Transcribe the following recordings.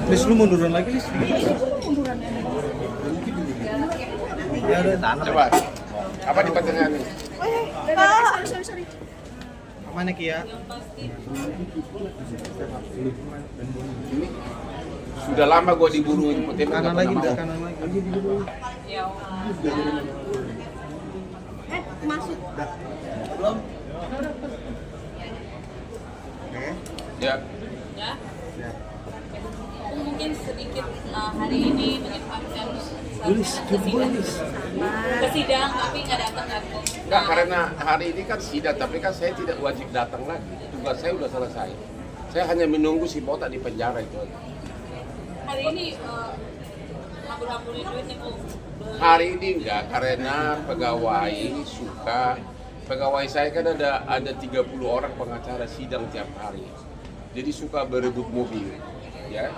Lis, lu munduran lagi, Lis. Ya udah. Coba. Apa di pertengahan ini? Sorry. Mana Kia? Ini sudah lama gue diburuin Putih. Kanan lagi, kanan lagi. Masuk. Belum. Oke. Ya. Ya. Mungkin sedikit hari ini menyebabkan ke sidang tapi nggak datang kan? Enggak, karena hari ini kan sidang, tapi kan saya tidak wajib datang lagi. Tugas saya udah selesai. Saya hanya menunggu si Botak di penjara itu aja. Hari ini hambur-hamburin duit nih Bu. Hari ini enggak, karena pegawai saya kan ada 30 orang pengacara sidang tiap hari. Jadi suka berebut mobil, ya.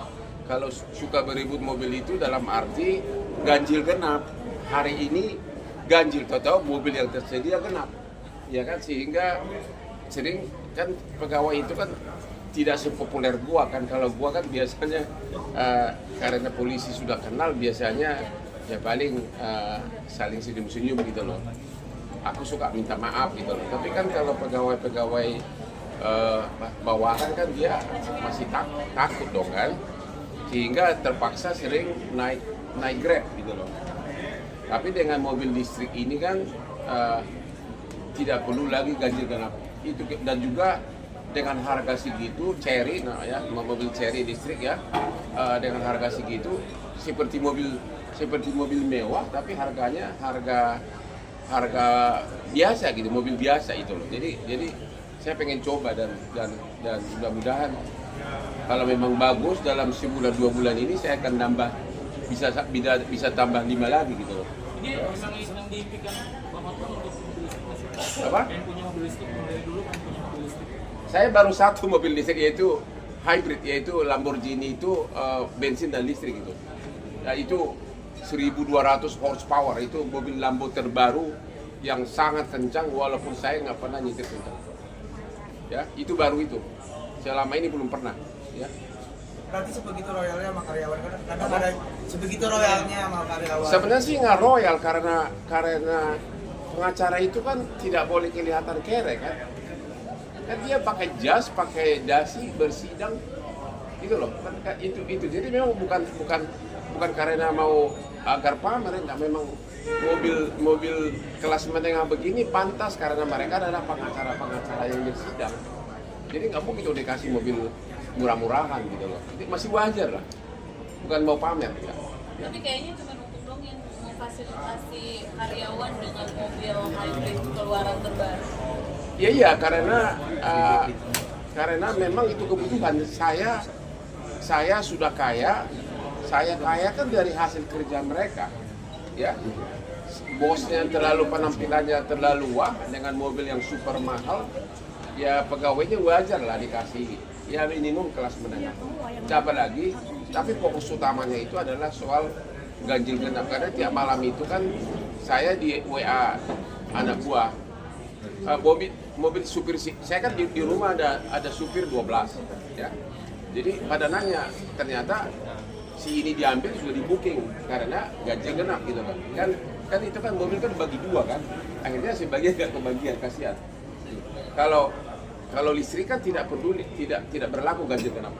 Kalau suka berebut mobil itu dalam arti ganjil genap. Hari ini ganjil, tahu mobil yang tersedia genap, ya kan, sehingga sering kan pegawai itu kan tidak sepopuler gua kan. Kalau gua kan biasanya karena polisi sudah kenal biasanya ya paling saling senyum-senyum gitu loh. Aku suka minta maaf gitu loh. Tapi kan kalau pegawai-pegawai bawahan kan dia masih takut dong kan. Sehingga terpaksa sering naik Grab gitu loh. Tapi dengan mobil listrik ini kan tidak perlu lagi ganjil genap itu, dan juga dengan harga segitu Cherry, nah ya, mobil Cherry listrik ya, dengan harga segitu seperti mobil mewah tapi harganya harga biasa gitu, mobil biasa itu loh. Jadi saya pengen coba dan mudah-mudahan kalau memang bagus dalam sebulan 2 bulan ini saya akan nambah, bisa tambah 5 lagi gitu loh. Ini memang yang diimpikan Bapak untuk Apa? yang punya mobil listrik dari dulu kan punya mobil listrik. Saya baru satu mobil listrik, yaitu hybrid, yaitu Lamborghini itu bensin dan listrik itu. Nah, itu 1200 horsepower, itu mobil Lambo terbaru yang sangat kencang walaupun saya nggak pernah nyetir kencang. Ya, itu baru itu. Selama ini belum pernah. Ya. Berarti sebegitu royalnya sama karyawan kan? Karena ada sebegitu royalnya sama karyawan. Sebenarnya sih nggak royal karena pengacara itu kan tidak boleh kelihatan kere kan. Kan dia pakai jas, pakai dasi, bersidang, gitu loh. Kan itu. Jadi memang bukan karena mau agar pamer, enggak, memang mobil kelas menengah begini pantas karena mereka adalah pengacara yang bersidang. Jadi nggak mungkin udah dikasih mobil murah-murahan gitu loh. Jadi masih wajar lah, bukan mau pamer ya. Tapi kayaknya cuma untuk dong yang memfasilitasi karyawan dengan mobil hybrid keluaran terbaru. Iya, karena memang itu kebutuhan. Saya sudah kaya. Saya kaya kan dari hasil kerja mereka, ya. Bosnya penampilannya terlalu wah dengan mobil yang super mahal, ya pegawainya wajar lah dikasih ya minimum kelas menengah. Dapat lagi, tapi fokus utamanya itu adalah soal ganjil genap, karena tiap malam itu kan saya di WA anak buah, mobil supir, saya kan di rumah ada supir 12, ya. Jadi pada nanya, ternyata si ini diambil sudah di booking karena ganjil genap gitu kan. Kan itu kan mobil kan bagi dua kan. Akhirnya sebagian nggak kebagian, kasihan. Kalau listrik kan tidak peduli, tidak berlaku ganjil genap.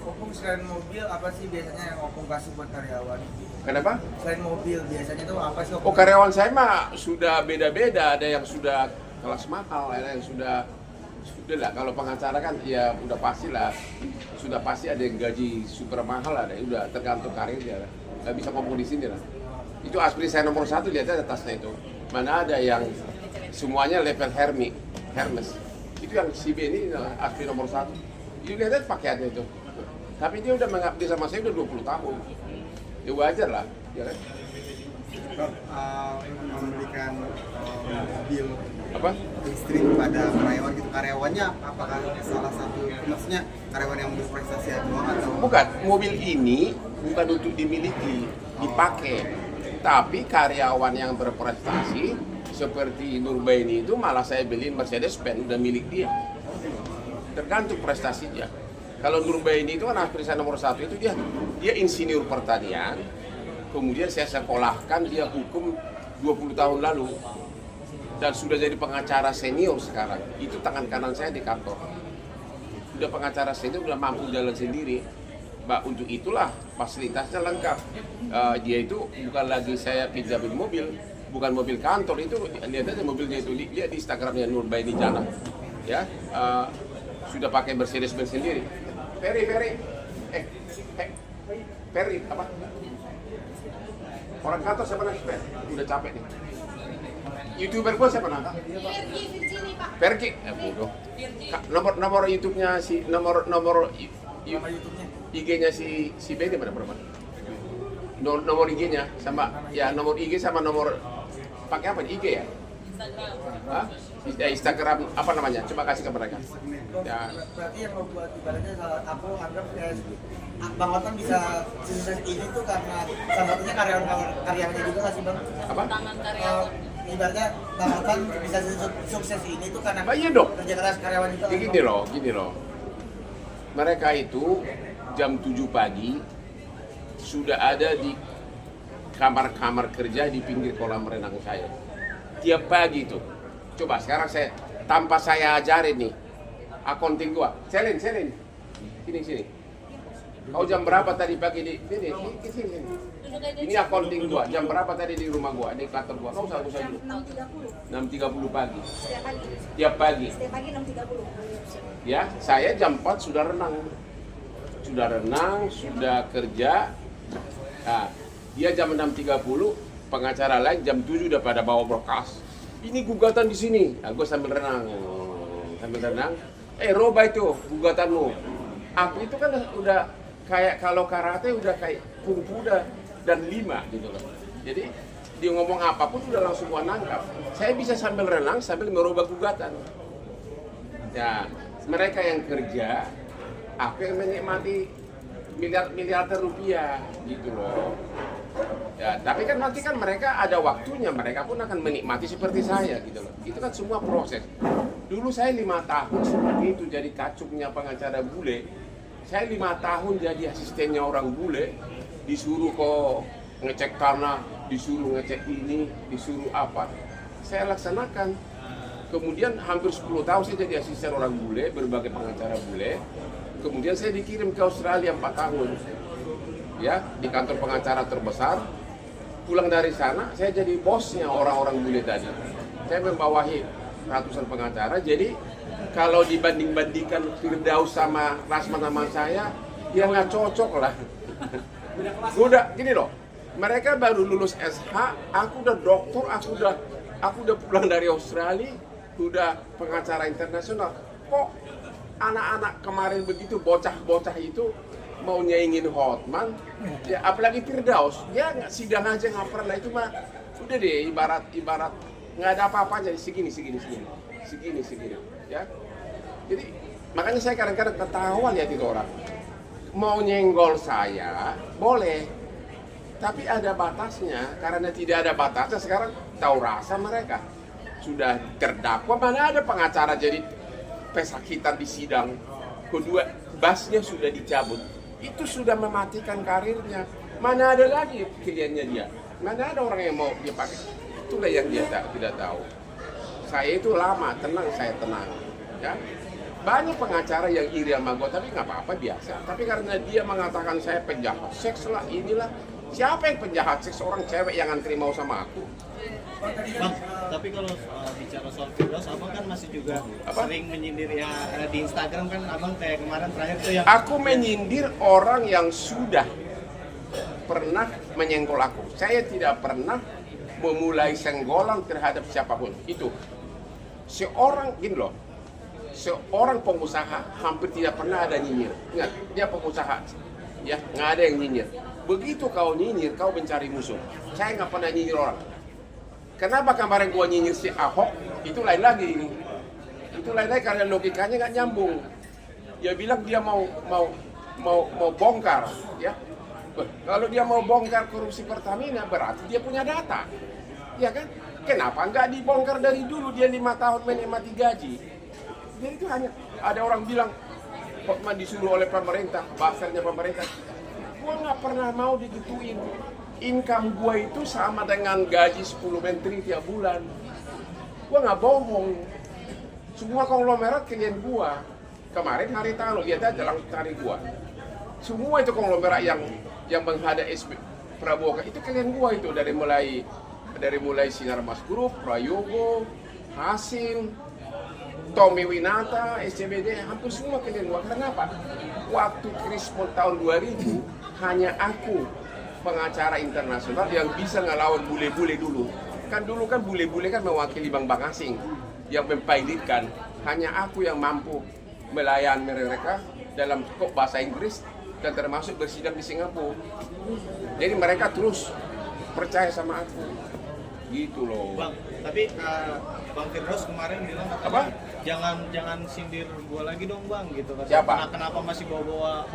Opung selain mobil apa sih biasanya yang Opung kasih buat karyawan? Kenapa? Selain mobil biasanya tuh apa sih Opung? Oh, karyawan saya mah sudah beda-beda, ada yang sudah kelas mahal, ada yang sudah lah. Kalau pengacara kan ya udah pasti lah, sudah pasti ada yang gaji super mahal, ada yang udah tergantung karirnya, nggak bisa ngomong di sini lah. Itu aspirasi saya nomor 1, lihat aja tasnya itu. Mana ada yang semuanya level Hermes. Itu yang si B ini aspirasi nomor 1. Itu lihat aja pakaiannya itu. Tapi dia udah mengabdi sama saya udah 20 tahun. Ya wajar lah, ya kan? Memberikan mobil Apa? listrik pada karyawannya apakah salah satu, maksudnya karyawan yang berprestasi doang atau Bukan, mobil ini bukan untuk dimiliki, dipakai. Tapi karyawan yang berprestasi seperti Nurbaini itu malah saya beliin Mercedes-Benz, udah milik dia. Tergantung prestasinya. Kalau Nurbaini itu kan aktris nomor 1 itu dia insinyur pertanian. Kemudian saya sekolahkan dia hukum 20 tahun lalu dan sudah jadi pengacara senior sekarang. Itu tangan kanan saya di kantor. Udah pengacara senior, udah mampu jalan sendiri. Mbak, untuk itulah fasilitasnya lengkap. Dia itu bukan lagi saya pinjamin mobil, bukan mobil kantor itu, lihat aja mobilnya itu, lihat di Instagramnya Nurbaini Jana. Ya, sudah pakai Mercedes-Benz sendiri. Ferry, apa? Orang kantor siapa nanti? Udah capek nih. YouTuber gua siapa nanti? Pergi, bodoh. Nomor YouTube-nya si nomor IG-nya si Benny mana berapa? Nomor IG-nya sama ya nomor IG sama nomor pakai apa? IG ya? Instagram. Hah? Instagram apa namanya? Coba kasih ke mereka. Ya. Berarti yang membuat ibaratnya aku anggap Bang Otman bisa sukses ini tuh karena salah satunya karyawannya juga nggak sih Bang? Apa? Tangan karyawan. Ibaratnya Bang Otman bisa sukses ini tuh karena Iya dong. kerja keras karyawan itu. Gini loh. Mereka itu jam 7 pagi sudah ada di kamar-kamar kerja di pinggir kolam renang saya. Tiap pagi itu. Coba sekarang tanpa saya ajarin nih accounting gua. Selin. Sini. Kau jam berapa tadi pagi di sini? Ini accounting gua. Jam berapa tadi di rumah gua, di kantor gua? Kau usah dulu. 6.30 pagi. Setiap pagi. Tiap pagi. Setiap pagi 6.30. Ya, saya jam 4 sudah renang. Sudah kerja. Nah, dia jam 6.30, pengacara lain jam 7 udah pada bawa berkas. Ini gugatan di sini. Nah, gue sambil renang. Roba itu gugatanmu. Aku itu kan udah kayak kalau karate udah kayak kungfu dan 5 gitu loh. Jadi dia ngomong apapun udah langsung gua nangkap. Saya bisa sambil renang sambil merubah gugatan. Ya, mereka yang kerja, aku yang menikmati miliar-miliar rupiah gitu loh. Ya, tapi kan nanti kan mereka ada waktunya, mereka pun akan menikmati seperti saya gitu loh. Itu kan semua proses. Dulu saya 5 tahun seperti itu jadi kacuknya pengacara bule. Saya 5 tahun jadi asistennya orang bule, disuruh kok ngecek tanah, disuruh ngecek ini, disuruh apa. Saya laksanakan. Kemudian hampir 10 tahun saya jadi asisten orang bule, berbagai pengacara bule. Kemudian saya dikirim ke Australia 4 tahun. Ya, di kantor pengacara terbesar. Pulang dari sana, saya jadi bosnya orang-orang bule tadi. Saya membawahi ratusan pengacara. Jadi kalau dibanding-bandingkan Firdaus sama Rasman sama saya, ya nggak cocok lah. Udah gini loh, mereka baru lulus SH, aku udah doktor, aku udah pulang dari Australia, udah pengacara internasional. Kok anak-anak kemarin begitu, bocah-bocah itu mau nyaingin Hotman, ya apalagi Firdaus, dia nggak sidang aja nggak pernah, itu mah udah deh ibarat nggak ada apa-apanya, segini, ya. Jadi makanya saya kadang-kadang ketawa lihat itu orang mau nyenggol saya boleh, tapi ada batasnya. Karena tidak ada batasnya sekarang tahu rasa mereka sudah terdakwa, mana ada pengacara jadi pesakitan di sidang, kedua basnya sudah dicabut. Itu sudah mematikan karirnya. Mana ada lagi kliennya dia? Mana ada orang yang mau dia pakai? Itulah yang dia tidak tahu. Saya itu lama, saya tenang. Ya. Banyak pengacara yang iri sama gue, tapi nggak apa-apa, biasa. Tapi karena dia mengatakan saya penjahat seks lah, inilah. Siapa yang penjahat seks? Orang cewek yang antri mau sama aku. Bang, tapi kalau bicara soal Firdaus, abang kan masih juga sering menyindir ya di Instagram kan, abang kayak kemarin terakhir tuh yang aku menyindir orang yang sudah pernah menyenggol aku. Saya tidak pernah memulai senggolan terhadap siapapun. Itu seorang gini loh, seorang pengusaha hampir tidak pernah ada nyinyir. Ingat, dia pengusaha, ya nggak ada yang nyinyir. Begitu kau nyinyir, kau mencari musuh. Saya nggak pernah nyinyir orang. Kenapa kemarin gua nyinyir si Ahok? Itu lain lagi ini. Itu lain lagi karena logikanya nggak nyambung. Dia bilang dia mau bongkar, ya. Kalau dia mau bongkar korupsi Pertamina berarti dia punya data, ya kan? Kenapa nggak dibongkar dari dulu? Dia 5 tahun menikmati gaji. Jadi itu hanya ada orang bilang disuruh oleh pemerintah, buzzer-nya pemerintah. Gua nggak pernah mau digituin. Income gua itu sama dengan gaji 10 menteri tiap bulan. Gua nggak bohong. Semua konglomerat klien gua. Kemarin hari tanggal lihat aja langsung cari gua. Semua itu konglomerat yang menghadap Prabowo itu klien gua itu dari mulai Sinar Mas Group, Prayogo, Hasim, Tommy Winata, SCBD, hampir semua klien gua. Kenapa? Waktu Krismon tahun 2000 hanya aku pengacara internasional yang bisa ngelawan bule-bule dulu. Kan dulu kan bule-bule kan mewakili bank-bank asing yang mempilotkan. Hanya aku yang mampu melayani mereka dalam kok bahasa Inggris dan termasuk bersidang di Singapura. Jadi mereka terus percaya sama aku. Gitu loh. Bang, tapi Bang Firdaus kemarin bilang Apa? Jangan sindir gua lagi dong Bang gitu kan. Siapa? Kenapa masih bawa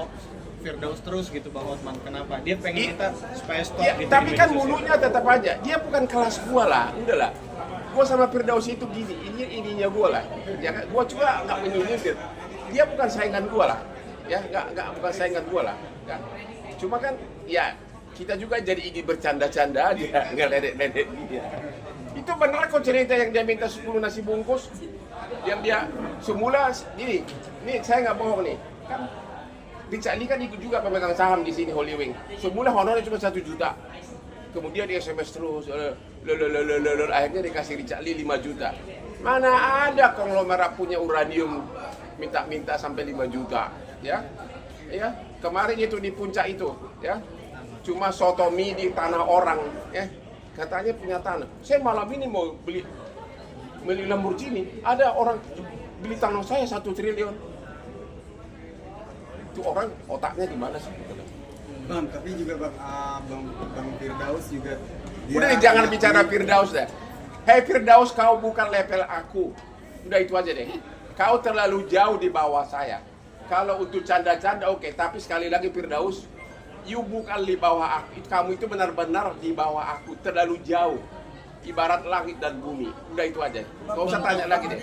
Firdaus terus gitu Bang Hotman? Kenapa? Dia pengen kita supaya stop Ya, gitu. tapi kan mulutnya tetap aja. Dia bukan kelas gua lah, udahlah. Gua sama Firdaus itu gini, ininya gua lah. Ya, gua juga nggak menyindir. Dia bukan saingan gua lah. Ya, nggak bukan saingan gua lah. Ya. Cuma kan, ya kita juga jadi ingin bercanda-canda dia, ngeledek-ledek dia. Itu benar kok cerita yang dia minta 10 nasi bungkus. Yang dia semula gini, ini saya nggak bohong nih. Kan Richard Lee kan ikut juga pemegang saham di sini Holy Wing. Semula honornya cuma 1 juta. Kemudian dia SMS terus, akhirnya dikasih Richard Lee 5 juta. Mana ada konglomerat punya uranium minta sampai 5 juta, ya? Ya, kemarin itu di puncak itu, ya. Cuma sotomi di tanah orang, ya. Katanya punya tanah. Saya malam ini mau beli Lamborghini, ada orang beli tanah saya 1 triliun. Itu orang otaknya gimana sih? Bang, tapi juga Bang Firdaus juga Udah jangan bicara Firdaus deh. Hei Firdaus, kau bukan level aku. Udah itu aja deh. Kau terlalu jauh di bawah saya. Kalau untuk canda-canda oke, tapi sekali lagi Firdaus, you bukan di bawah aku. Kamu itu benar-benar di bawah aku, terlalu jauh. Ibarat langit dan bumi. Udah itu aja. Gak usah tanya lagi deh.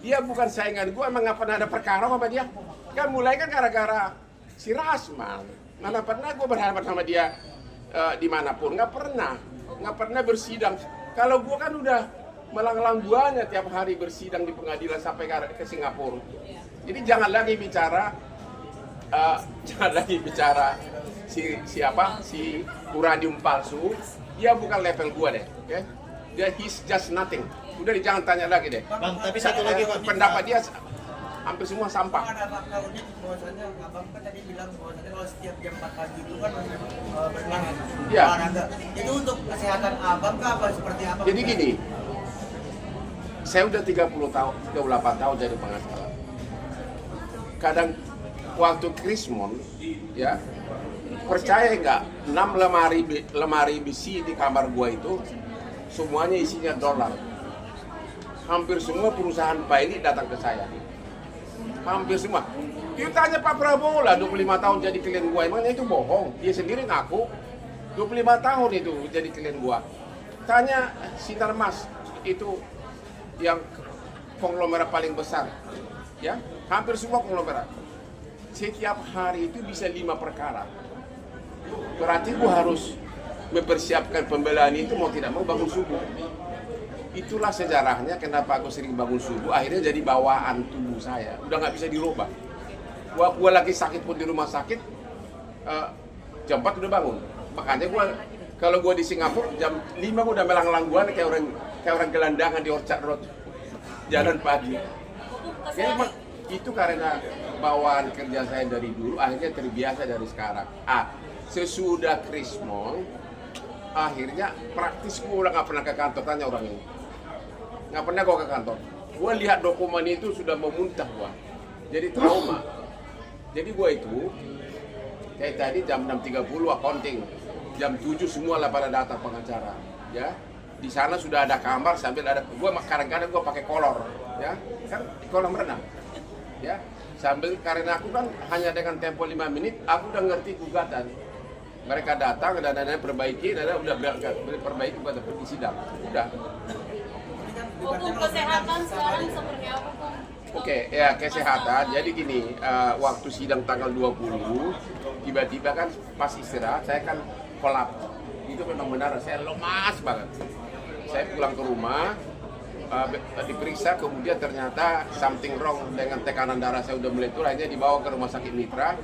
Dia bukan saingan gue, emang gak pernah ada perkara sama dia. Kan mulai kan gara-gara si Rasman. Mana pernah gue berhadapan sama dia dimanapun, nggak pernah bersidang. Kalau gue kan udah melanglang buahnya tiap hari bersidang di pengadilan sampai ke Singapura. Jadi jangan lagi bicara si uranium palsu. Dia bukan level gue deh, oke? Dia he's just nothing. Udah jangan tanya lagi deh. Bang, tapi satu lagi Bang. Pendapat dia hampir semua sampah. Ada fakta unik bahwasannya Abang kan tadi bilang bahwasannya kalau setiap jam 4 pagi itu kan berenang Iya. olahraga. Itu untuk kesehatan Abang kah apa seperti apa? Jadi gini, saya udah 38 tahun jadi pengacara. Kadang waktu Krismon, ya, percaya nggak, 6 lemari besi di kamar gua itu semuanya isinya dolar. Hampir semua perusahaan pilot datang ke saya. Hampir semua. Dia tanya Pak Prabowo lah, 25 tahun jadi klien gua, emangnya itu bohong? Dia sendiri ngaku 25 tahun itu jadi klien gua. Tanya Sinar Mas, itu yang konglomerat paling besar, ya, hampir semua konglomerat. Setiap hari itu bisa 5 perkara. Berarti gua harus mempersiapkan pembelaan itu mau tidak mau bangun subuh. Itulah sejarahnya kenapa aku sering bangun subuh, akhirnya jadi bawaan tubuh saya. Udah nggak bisa dirubah. Gua lagi sakit pun di rumah sakit, jam 4 udah bangun. Makanya kalau gua di Singapura, jam 5 gua udah melanglang buana kayak orang gelandangan di Orchard Road. Jalan pagi. Jadi itu karena bawaan kerja saya dari dulu, akhirnya terbiasa dari sekarang. Sesudah Krismon, akhirnya praktis gua udah nggak pernah ke kantor. Tanya orang ini. Nggak pernah gua ke kantor. Gua lihat dokumen itu sudah memuntah gua. Jadi trauma. Jadi gua itu kayak tadi jam 6.30 accounting, jam 7 semua lah pada data pengacara, ya. Di sana sudah ada kamar sambil ada gua kadang-kadang gua pakai kolor, ya. Kan kolam renang. Ya. Sambil karena aku kan hanya dengan tempo 5 menit aku udah ngerti gugatan. Mereka datang dan perbaiki dan udah perbaiki pada pergi sidang. Udah. Hukum kesehatan sekarang seperti apa, Bang? Oke, ya kesehatan. Jadi gini, waktu sidang tanggal 20, tiba-tiba kan pas istirahat saya kan kolap. Itu memang benar, saya lemas banget. Saya pulang ke rumah, diperiksa, kemudian ternyata something wrong dengan tekanan darah saya udah mulai turun, akhirnya dibawa ke rumah sakit Mitra.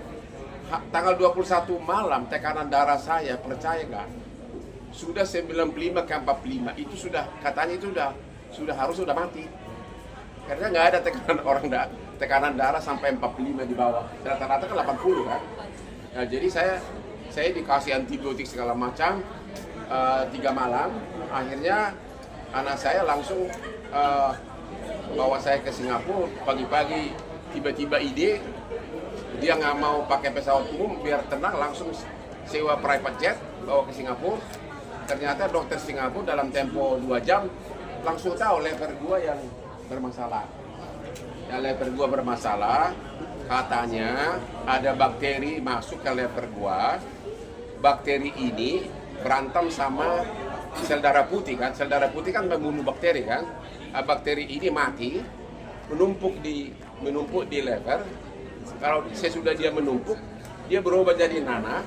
Tanggal 21 malam tekanan darah saya, percaya nggak, sudah 95 ke 45. Itu sudah, katanya itu sudah mati. Karena nggak ada tekanan darah sampai 45 di bawah. Rata-rata kan 80 kan. Nah, jadi saya dikasih antibiotik segala macam 3 malam. Akhirnya anak saya langsung bawa saya ke Singapura. Pagi-pagi tiba-tiba ide dia nggak mau pakai pesawat umum biar tenang, langsung sewa private jet bawa ke Singapura. Ternyata dokter Singapura dalam tempo 2 jam langsung tahu lever gua yang bermasalah. Ya, lever gua bermasalah, katanya ada bakteri masuk ke lever gua. Bakteri ini berantem sama sel darah putih kan. Sel darah putih kan membunuh bakteri kan. Bakteri ini mati, menumpuk di lever. Kalau sesudah dia menumpuk, dia berubah jadi nanah,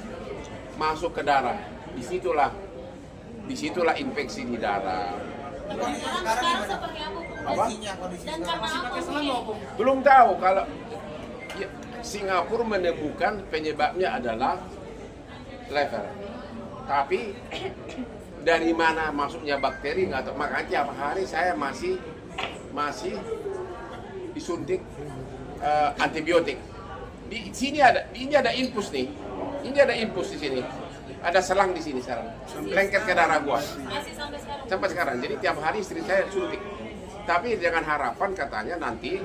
masuk ke darah. Disitulah infeksi di darah. Sekarang seperti apa? Kondisinya Dan karena apa? Belum tahu kalau ya, Singapura menemukan penyebabnya adalah lever. Tapi dari mana masuknya bakteri nggak tahu. Makanya tiap hari saya masih disuntik antibiotik. Ini ada infus nih. Ini ada infus di sini. Ada selang di sini sekarang. Lengket ke darah gua. Masih sampai sekarang. Sampai sekarang. Jadi tiap hari istri saya suntik. Tapi dengan harapan katanya nanti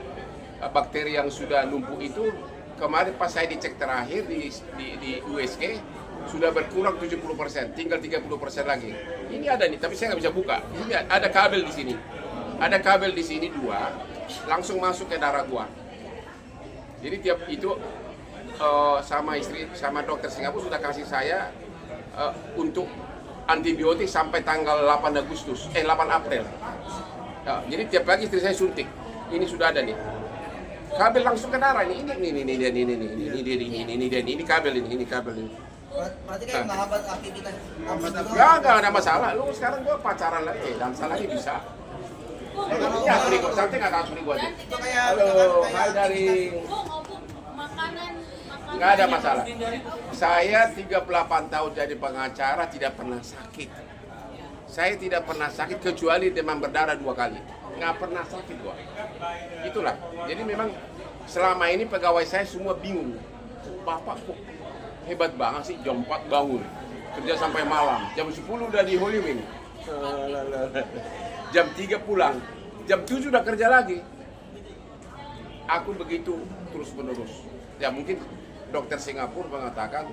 bakteri yang sudah numpuk itu, kemarin pas saya dicek terakhir di USG sudah berkurang 70%, tinggal 30% lagi. Ini ada nih, tapi saya nggak bisa buka. Ini ada kabel di sini. Ada kabel di sini 2, langsung masuk ke darah gua. Jadi tiap itu sama dokter Singapura sudah kasih saya untuk antibiotik sampai tanggal 8 April. Ya, jadi tiap pagi istri saya suntik. Ini sudah ada nih. Kabel langsung ke darah ini kabel ini. Berarti kayak menghambat aktivitas. Enggak ada masalah. Lu sekarang gua pacaran lagi, dansa lagi bisa. Ya, beri gua santai enggak tahu gua aja. Itu kayak Halo, hai dari Makanan. enggak ada masalah. Saya 38 tahun jadi pengacara tidak pernah sakit. Saya tidak pernah sakit kecuali demam berdarah 2 kali. Nggak pernah sakit gua. Itulah. Jadi memang selama ini pegawai saya semua bingung. Bapak kok hebat banget sih, jam 4 bangun. Kerja sampai malam. Jam 10 udah di Holy Wing. Jam 3 pulang. Jam 7 udah kerja lagi. Aku begitu terus menerus. Ya mungkin dokter Singapura mengatakan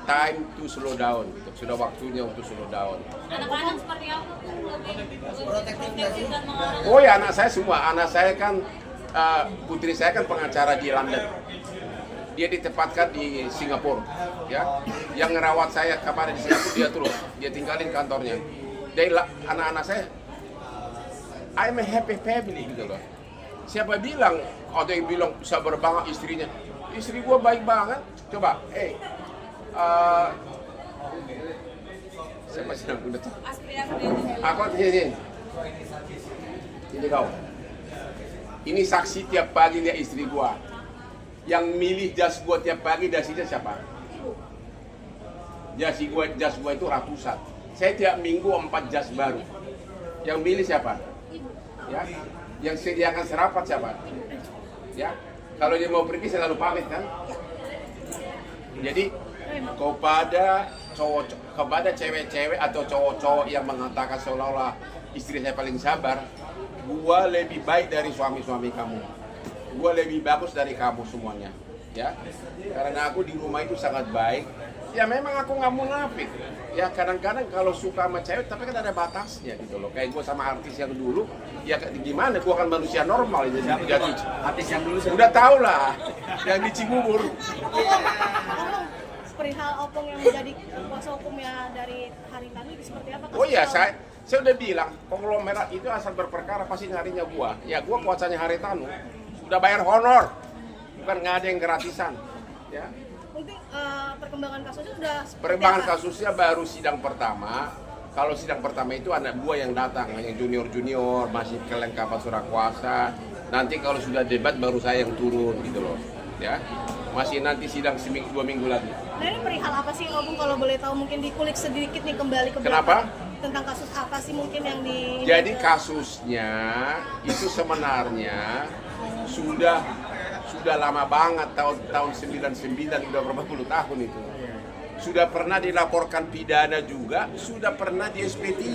time to slow down, gitu. Sudah waktunya untuk slow down. Anak-anak seperti apa? Lebih protektif dan mengarah. Oh ya, anak saya semua. Anak saya kan, putri saya kan pengacara di London. Dia ditempatkan di Singapura, ya. Yang ngerawat saya kemarin di Singapura dia terus. Dia tinggalin kantornya. Jadi anak-anak saya, I'm a happy family gitu loh. Siapa bilang? Ada yang bilang sabar banget istrinya. Istri gua baik banget. Coba, siapa sih yang udah tuh? Aku ini kau. Ini saksi tiap pagi lihat istri gua. Yang milih jas gua tiap pagi dasinya siapa? Jas gua itu ratusan. Saya tiap minggu 4 jas baru. Yang milih siapa? Ya. Yang sediakan serapat siapa? Ya. Kalau dia mau pergi selalu pamit kan? Jadi kepada cewek-cewek atau cowok-cowok yang mengatakan seolah-olah istri saya paling sabar, gua lebih baik dari suami-suami kamu. Gua lebih bagus dari kamu semuanya, ya. Karena aku di rumah itu sangat baik. Ya memang aku nggak munafik. Ya kadang-kadang kalau suka sama cewek, tapi kan ada batasnya gitu loh. Kayak gua sama artis yang dulu, ya gimana? Gua kan manusia normal jadi Artis yang dulu udah tau lah, yang di Cibubur. Perihal Opung yang menjadi kuasa hukumnya dari Haritanu itu seperti apa? Oh iya, saya udah bilang konglomerat itu asal berperkara pasti nyarinya gua. Ya gua kuasanya Haritanu. Udah bayar honor, bukan nggak ada yang gratisan. Ya. Mungkin perkembangan kasusnya sudah seperti Perkembangan apa? kasusnya baru sidang pertama. Kalau sidang pertama itu anak buah yang datang, yang junior masih kelengkapan surat kuasa. Nanti kalau sudah debat baru saya yang turun gitu loh. Ya, masih nanti sidang seminggu 2 minggu lagi. Nah ini perihal apa sih Om kalau boleh tahu, mungkin dikulik sedikit nih kembali ke Kenapa? belakang. Tentang kasus apa sih mungkin yang di... Jadi kasusnya itu sebenarnya sudah lama banget, tahun 99, udah berapa puluh tahun itu. Sudah pernah dilaporkan pidana juga, sudah pernah di SP3.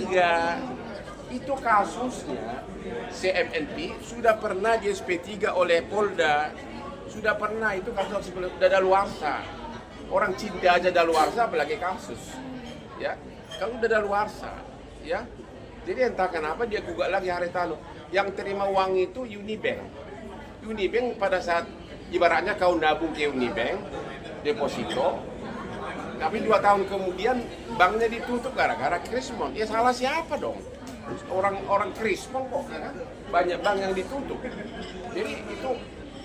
Itu kasusnya CMNP sudah pernah di SP3 oleh Polda. Sudah pernah, itu kasus udah daluarsa. Orang cinta aja daluarsa apalagi kasus. Ya. Kalau udah daluarsa, ya. Jadi entah kenapa dia gugat lagi Haritano. Yang terima uang itu Unibank. Unibank pada saat ibaratnya kau nabung ke Unibank, deposito, tapi 2 tahun kemudian banknya ditutup gara-gara Krismon. Ya salah siapa dong? Orang Krismon kok, ya kan? Banyak bank yang ditutup. Jadi itu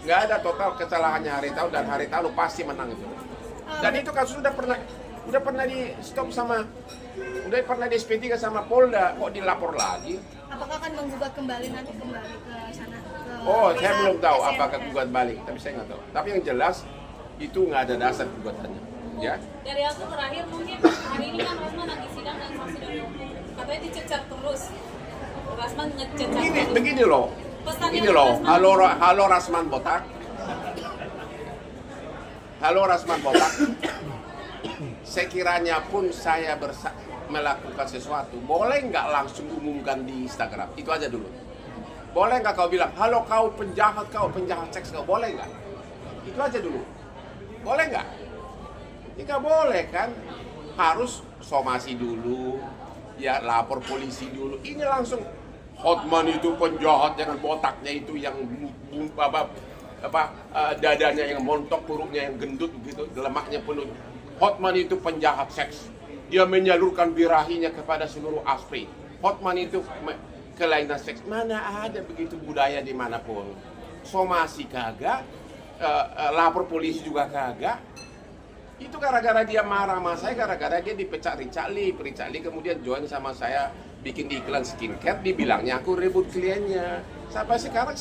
nggak ada total kesalahannya Haritano, dan Haritano pasti menang itu. Dan itu kasus udah pernah di stop sama, udah pernah di SP3 sama Polda, kok dilapor lagi? Apakah akan menggugat kembali nanti kembali ke sana? Oh, saya belum tahu apakah gugat balik, tapi saya nggak tahu. Tapi yang jelas itu nggak ada dasar gugatannya, ya. Dari aku terakhir mungkin hari ini kan Rasman lagi sidang dan saksi dari hukum, katanya dicecar terus. Rasman ngececar terus. Begini loh, Pesannya ini loh. Rasman. Halo Rasman Botak. Halo Rasman Botak. Sekiranya pun saya melakukan sesuatu, boleh nggak langsung umumkan di Instagram? Itu aja dulu. Boleh nggak kau bilang, halo kau penjahat seks, kau boleh nggak? Itu aja dulu. Boleh nggak? Jika boleh kan, harus somasi dulu, ya lapor polisi dulu. Ini langsung Hotman itu penjahat dengan botaknya itu yang dadanya yang montok, perutnya yang gendut gitu, lemaknya penuh. Hotman itu penjahat seks. Dia menyalurkan birahinya kepada seluruh ASPRI. Hotman itu kelainan seks. Mana ada begitu budaya dimanapun. Somasi kagak, lapor polisi juga kagak. Itu gara-gara dia marah sama saya, gara-gara dia dipecat Richard Lee kemudian join sama saya bikin iklan skincare, dibilangnya aku rebut kliennya. Sampai sekarang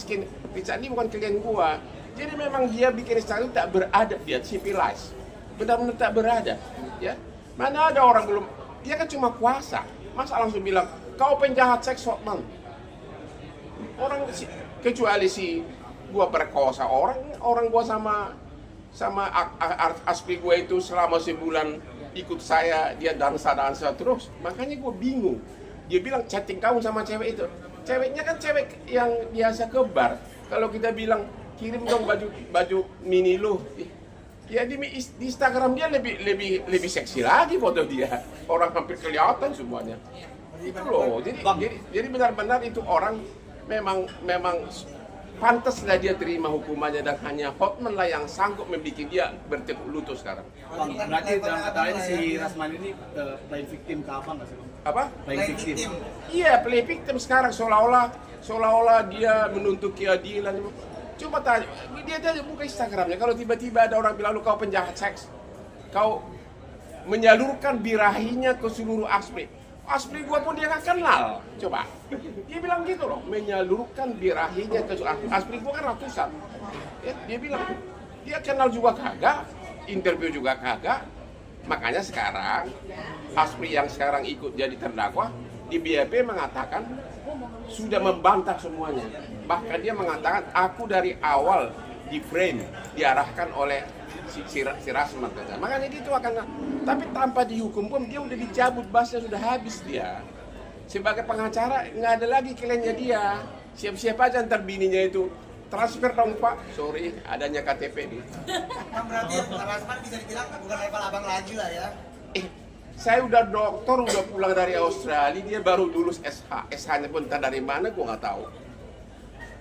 Richard Lee bukan klien gua. Jadi memang dia bikin Instagram tak beradab, dia civilized. Benar-benar tak beradab, ya. Mana ada orang belum, dia kan cuma kuasa. Masa langsung bilang, kau penjahat seks Hotman. Orang kecuali si gua perkosa orang gua sama ASPRI gue itu selama sebulan ikut saya, dia dansa terus. Makanya gue bingung. Dia bilang chatting kamu sama cewek itu. Ceweknya kan cewek yang biasa ke bar. Kalau kita bilang kirim dong baju mini lu, ya di Instagram dia lebih seksi lagi foto dia. Orang hampir kelihatan semuanya. Itu loh. Jadi benar-benar itu orang memang pantaslah dia terima hukumannya, dan hanya Hotman lah yang sanggup membuat dia bertekuk lutut sekarang. Bang, berarti dalam kata lain si Rasman ini play victim ke apa nggak sih Bang? Apa? Play victim. Iya, play victim sekarang seolah-olah dia menuntut keadilan. Coba tanya, dia buka Instagramnya. Kalau tiba-tiba ada orang bilang lu kau penjahat seks, kau menyalurkan birahinya ke seluruh ASPRI. ASPRI gua pun dia nggak kenal. Coba, dia bilang gitu loh, menyalurkan birahinya ke ASPRI gua kan ratusan. Ya, dia bilang, dia kenal juga kagak, interview juga kagak. Makanya sekarang ASPRI yang sekarang ikut jadi terdakwa di BAP mengatakan sudah membantah semuanya. Bahkan dia mengatakan aku dari awal di frame, diarahkan oleh si Rasman. Makanya dia itu akan, tapi tanpa dihukum pun dia udah dicabut, basnya sudah habis dia. Sebagai pengacara nggak ada lagi kliennya dia. Siap-siap aja ntar bininya itu transfer dong Pak, sorry adanya KTP nih. Kan berarti Rasman bisa dibilang bukan level abang lagi lah ya. Saya udah dokter, udah pulang dari Australia, dia baru lulus SH. SH-nya pun entah dari mana, gua nggak tahu.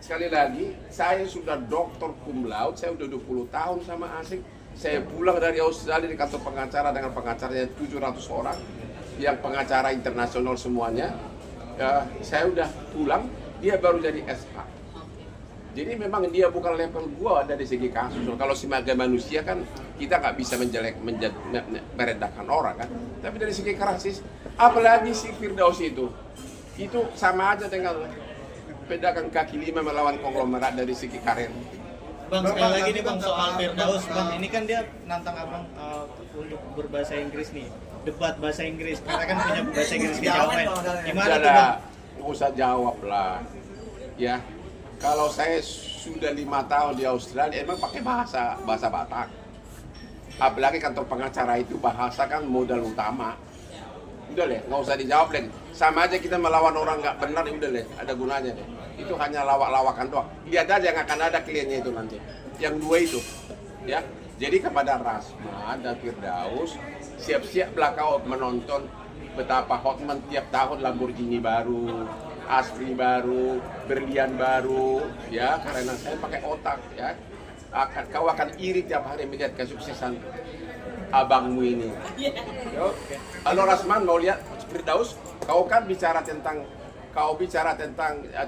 Sekali lagi, saya sudah dokter cum laude, saya udah 20 tahun sama asing. Saya pulang dari Australia di kantor pengacara dengan pengacaranya 700 orang, yang pengacara internasional semuanya. Saya udah pulang, dia baru jadi SH. Jadi memang dia bukan level gua dari segi kasus. Kalau sebagai manusia kan kita nggak bisa merendahkan orang kan. Tapi dari segi rasis, apalagi si Firdaus itu sama aja dengan pedagang kaki lima melawan konglomerat dari segi karir. Bang, sekali lagi nih Bang soal Firdaus, Bang ini kan dia nantang Abang untuk berbahasa Inggris nih, debat bahasa Inggris, karena kan punya bahasa Inggris kejawen. Gimana tuh Bang? Nggak usah jawab lah, ya. Kalau saya sudah 5 tahun di Australia, emang pakai bahasa Batak. Apalagi kantor pengacara itu bahasa kan modal utama. Udah deh, nggak usah dijawab lagi. Sama aja kita melawan orang nggak benar, udah deh, ada gunanya deh. Itu hanya lawak-lawakan doang. Lihat aja yang akan ada kliennya itu nanti. Yang dua itu, ya. Jadi kepada Rasman dan Firdaus, siap-siap belakang menonton betapa Hotman tiap tahun Lamborghini baru, Asri baru, berlian baru, ya. Karena saya pakai otak, ya. Kau akan iri tiap hari melihat kesuksesan abangmu ini. Yo. Halo Rasman, mau lihat Firdaus? Kau kan bicara tentang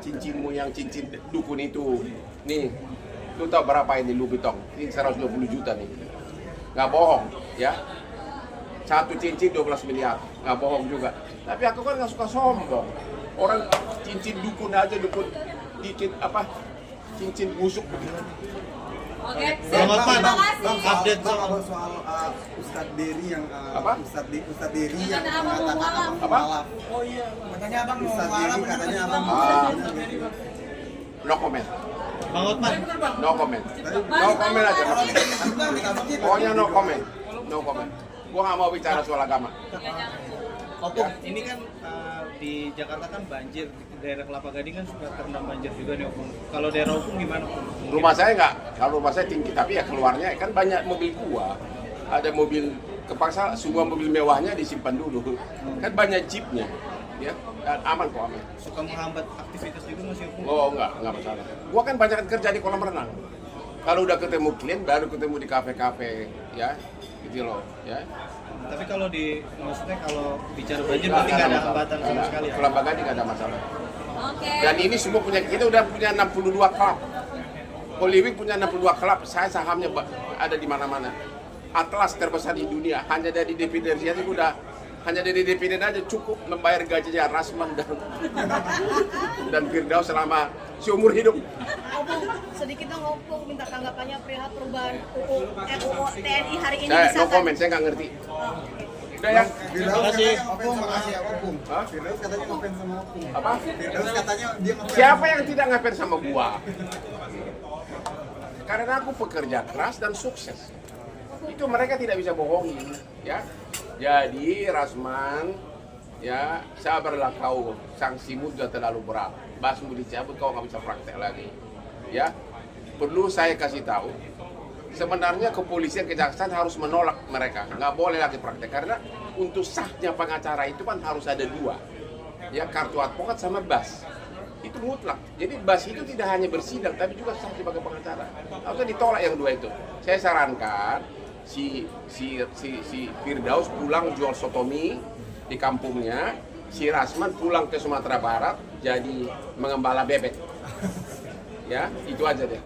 cincinmu yang cincin dukun itu. Nih, lu tahu berapa ini Louis Vuitton? Ini 120 juta nih. Nggak bohong, ya. Satu cincin 12 miliar, nggak bohong juga. Tapi aku kan nggak suka sombong. Orang cincin dukun aja, cincin busuk begitu. Oke, Bang Hotman, terima kasih. update soal Ustadz Dery yang Apa? Ustadz Dery yang Yang abang mau mengatakan ngalap. abang Apa? ngalap. Oh iya, katanya abang mau Ustadz ngalah, Dery katanya abang No comment. Bang Hotman, No comment. Bang, No comment aja. terima kasih. Pokoknya no comment. No comment. Gua nggak mau bicara soal agama. Ya, jangan. Opung, ini kan di Jakarta kan banjir, daerah Kelapa Gading kan suka terendam banjir juga nih Opung. Kalau daerah Opung gimana? Rumah saya nggak, kalau rumah saya tinggi, tapi ya keluarnya kan banyak mobil gua. Ada mobil, kepaksa semua mobil mewahnya disimpan dulu. Kan banyak jeepnya, ya. Dan aman kok, aman. Suka menghambat aktivitas juga masih Opung? Oh nggak masalah. Gua kan banyak kerja di kolam renang. Kalau udah ketemu klien, baru ketemu di kafe-kafe, ya, gitu loh, ya. Tapi kalau maksudnya kalau bicara banjir berarti nggak ada hambatan sama sekali ya? Kelapa Gading nggak ada masalah. Oke. Dan ini semua kita udah punya 62 klub. Hollywood punya 62 klub, saya sahamnya ada di mana-mana. Atlas terbesar di dunia, hanya dari dividen saja hanya dari dividen aja cukup membayar gajinya Rasman dan Firdaus selama seumur hidup. Opung, sedikit dong Opung minta tanggapannya perihal perubahan RUU TNI hari ini Saya no disahkan. comment, saya nggak ngerti. Udah ya. Firdaus kasih. katanya Opung, makasih ya Opung. Hah? Firdaus katanya ngefans sama Opung. Apa? Firdaus katanya dia ngefans. Siapa yang tidak ngefans sama gua? Karena aku pekerja keras dan sukses. Itu mereka tidak bisa bohongi, ya. Jadi Rasman, ya sabarlah kau, sanksimu sudah terlalu berat. Basmu dicabut, kau nggak bisa praktek lagi, ya. Perlu saya kasih tahu, sebenarnya kepolisian kejaksaan harus menolak mereka, nggak boleh lagi praktek karena untuk sahnya pengacara itu kan harus ada dua, ya, kartu advokat sama bas. Itu mutlak. Jadi bas itu tidak hanya bersidang tapi juga sah sebagai pengacara. Harusnya ditolak yang dua itu. Saya sarankan si Firdaus pulang jual sotomi di kampungnya, si Rasman pulang ke Sumatera Barat jadi mengembala bebek. Ya, itu aja deh.